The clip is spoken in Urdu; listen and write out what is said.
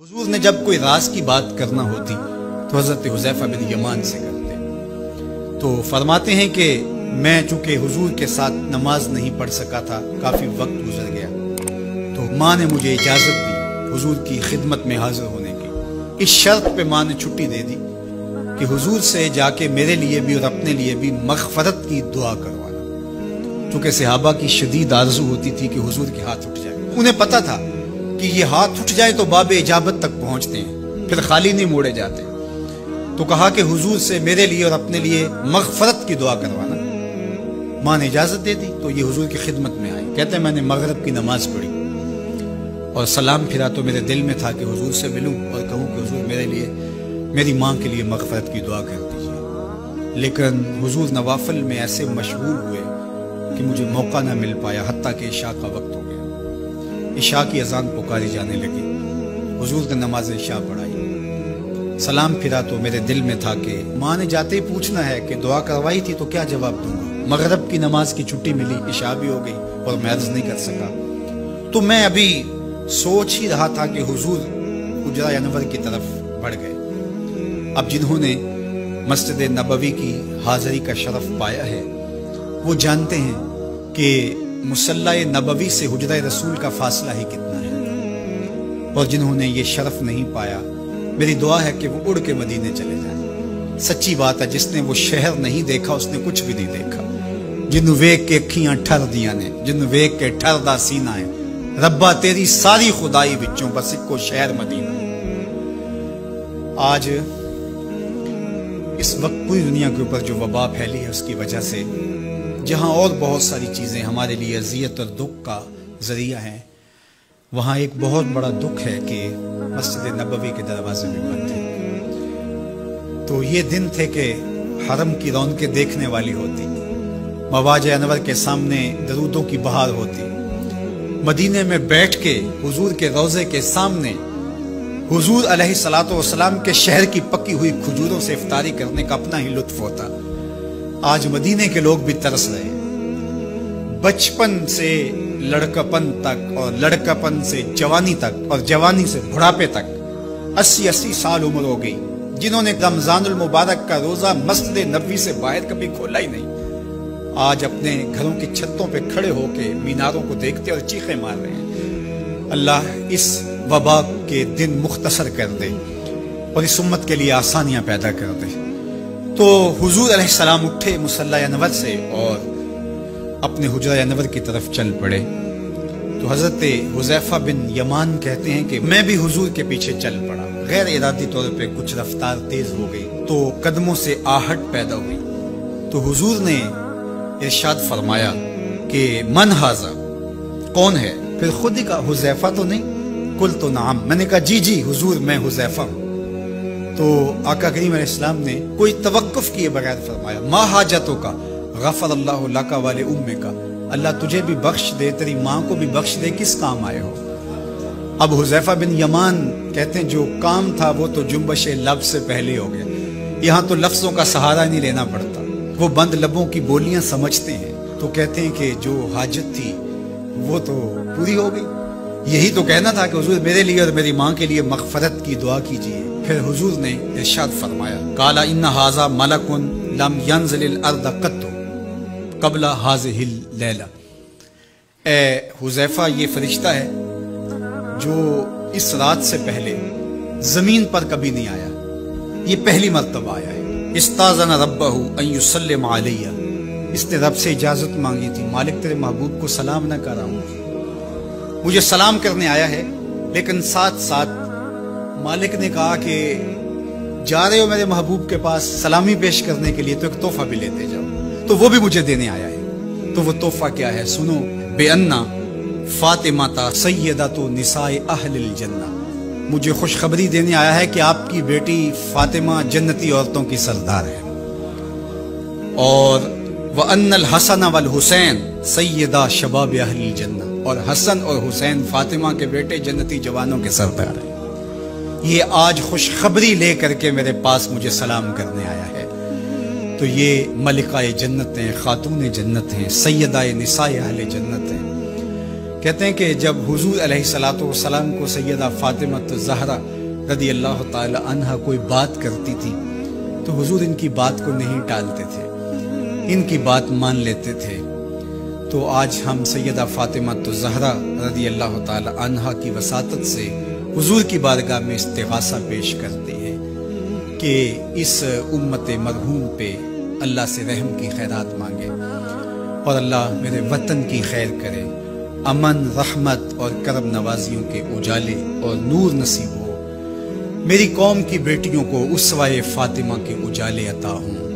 حضور نے جب کوئی راز کی بات کرنا ہوتی تو حضرت حذیفہ بن یمان سے کرتے، تو فرماتے ہیں کہ میں چونکہ حضور کے ساتھ نماز نہیں پڑھ سکا تھا، کافی وقت گزر گیا، تو ماں نے مجھے اجازت دی حضور کی خدمت میں حاضر ہونے کی۔ اس شرط پہ ماں نے چھٹی دے دی کہ حضور سے جا کے میرے لیے بھی اور اپنے لیے بھی مغفرت کی دعا کروانا، چونکہ صحابہ کی شدید آرزو ہوتی تھی کہ حضور کے ہاتھ اٹھ جائے۔ انہیں پتہ تھا کہ یہ ہاتھ اٹھ جائے تو باب اجابت تک پہنچتے ہیں، پھر خالی نہیں موڑے جاتے، تو کہا کہ حضور سے میرے لیے اور اپنے لیے مغفرت کی دعا کروانا۔ ماں نے اجازت دے دی تو یہ حضور کی خدمت میں آئے۔ کہتے ہیں میں نے مغرب کی نماز پڑھی اور سلام پھرا تو میرے دل میں تھا کہ حضور سے ملوں اور کہوں کہ حضور میرے لیے، میری ماں کے لیے مغفرت کی دعا کر دیجیے، لیکن حضور نوافل میں ایسے مشغول ہوئے کہ مجھے موقع نہ مل پایا، حتیٰ کہ عشاء کا وقت ہو گیا۔ عشاء کی اذان پکاری جانے لگی، حضور نے نماز عشاء پڑھائی، سلام پھرا تو میرے دل میں تھا کہ ماں نے جاتے ہی پوچھنا ہے کہ دعا کروائی تھی تو کیا جواب دوں گا۔ مغرب کی نماز کی چھٹی ملی، عشاء بھی ہو گئی اور میں عرض نہیں کر سکا، تو میں ابھی سوچ ہی رہا تھا کہ حضور حجرہ انور کی طرف بڑھ گئے۔ اب جنہوں نے مسجد نبوی کی حاضری کا شرف پایا ہے وہ جانتے ہیں کہ مصلی نبوی سے حجرہ رسول کا فاصلہ ہی کتنا ہے، اور جنہوں نے یہ شرف نہیں پایا میری دعا ہے کہ وہ اڑ کے مدینے چلے جائیں۔ سچی بات ہے، جس نے وہ شہر نہیں دیکھا اس نے کچھ بھی نہیں دیکھا۔ جنہوں ویک کے اکھیاں ٹھر دیا نے، جنہوں ویک کے ٹھر دا سینہ ہے، ربا تیری ساری خدائی بچوں بس ایک کو شہر مدینہ۔ آج اس وقت پوری دنیا کے اوپر جو وبا پھیلی ہے اس کی وجہ سے، جہاں اور بہت ساری چیزیں ہمارے لیے اذیت اور دکھ کا ذریعہ ہیں، وہاں ایک بہت بڑا دکھ ہے کہ مسجد نبوی کے دروازے بھی بند تھے۔ تو یہ دن تھے کہ حرم کی رونقیں دیکھنے والی ہوتی، مواج انور کے سامنے درودوں کی بہار ہوتی، مدینے میں بیٹھ کے حضور کے روضے کے سامنے حضور علیہ الصلوۃ والسلام کے شہر کی پکی ہوئی کھجوروں سے افطاری کرنے کا اپنا ہی لطف ہوتا۔ آج مدینے کے لوگ بھی ترس رہے ہیں، بچپن سے لڑکپن تک اور لڑکپن سے جوانی تک اور جوانی سے بڑھاپے تک 80 سال عمر ہو گئی، جنہوں نے رمضان المبارک کا روزہ مسجد نبوی سے باہر کبھی کھولا ہی نہیں، آج اپنے گھروں کی چھتوں پہ کھڑے ہو کے میناروں کو دیکھتے اور چیخیں مار رہے ہیں۔ اللہ اس وبا کے دن مختصر کر دے اور اس امت کے لیے آسانیاں پیدا کر دے۔ تو حضور علیہ السلام اٹھے مصلی انور سے اور اپنے حجرہ انور کی طرف چل پڑے، تو حضرت حذیفہ بن یمان کہتے ہیں کہ میں بھی حضور کے پیچھے چل پڑا، غیر ارادی طور پہ کچھ رفتار تیز ہو گئی تو قدموں سے آہٹ پیدا ہوئی، تو حضور نے ارشاد فرمایا کہ من ھذا، کون ہے؟ پھر خود ہی کہا حذیفہ تو نہیں؟ قلت نعم، میں نے کہا جی جی حضور میں حذیفہ ہوں۔ تو آقا کریم علیہ السلام نے کوئی توقف کیے بغیر فرمایا ما حاجتوں کا غفر اللہ لک ولی امک، اللہ تجھے بھی بخش دے، تیری ماں کو بھی بخش دے، کس کام آئے ہو؟ اب حذیفہ بن یمان کہتے ہیں جو کام تھا وہ تو جنبش لب سے پہلے ہو گیا، یہاں تو لفظوں کا سہارا نہیں لینا پڑتا، وہ بند لبوں کی بولیاں سمجھتے ہیں، تو کہتے ہیں کہ جو حاجت تھی وہ تو پوری ہو گئی، یہی تو کہنا تھا کہ حضور میرے لیے اور میری ماں کے لیے مغفرت کی دعا کیجیے۔ پھر حضور نے ارشاد فرمایا قال ان ھذا ملک لم ينزل الارض قط قبل هذه الليلہ، اے حذیفہ یہ فرشتہ ہے جو اس رات سے پہلے زمین پر کبھی نہیں آیا، یہ پہلی مرتبہ آیا ہے۔ استاذن ربہ ان یسلم علی، اس نے رب سے اجازت مانگی تھی، مالک تیرے محبوب کو سلام نہ کر رہا ہوں، مجھے سلام کرنے آیا ہے، لیکن ساتھ ساتھ مالک نے کہا کہ جا رہے ہو میرے محبوب کے پاس سلامی پیش کرنے کے لیے تو ایک تحفہ بھی لیتے جاؤ، تو وہ بھی مجھے دینے آیا ہے۔ تو وہ تحفہ کیا ہے سنو، بے انا فاطمہ سیدۃ نساء اہل الجنہ، مجھے خوشخبری دینے آیا ہے کہ آپ کی بیٹی فاطمہ جنتی عورتوں کی سردار ہے، اور وَأَنَّ الْحَسَنَ وَالْحُسَيْنَ سَيِّدَا شَبَابِ أَهْلِ الْجَنَّةِ، اور حسن اور حسین فاطمہ کے بیٹے جنتی جوانوں کے سردار ہیں۔ یہ آج خوشخبری لے کر کے میرے پاس مجھے سلام کرنے آیا ہے، تو یہ ملکہ جنت ہیں، خاتون جنت ہیں، سیدہ نساء اہل جنت ہیں۔ کہتے ہیں کہ جب حضور علیہ الصلوۃ والسلام کو سیدہ فاطمہ الزہرا رضی اللہ تعالی عنہا کوئی بات کرتی تھی تو حضور ان کی بات کو نہیں ٹالتے تھے، ان کی بات مان لیتے تھے۔ تو آج ہم سیدہ فاطمہ الزہرا رضی اللہ تعالی عنہا کی وساطت سے حضور کی بارگاہ میں استغاثہ پیش کرتے ہیں کہ اس امت مرحوم پہ اللہ سے رحم کی خیرات مانگے اور اللہ میرے وطن کی خیر کرے، امن، رحمت اور کرم نوازیوں کے اجالے اور نور نصیب ہو، میری قوم کی بیٹیوں کو اسوہ فاطمہ کے اجالے عطا ہوں۔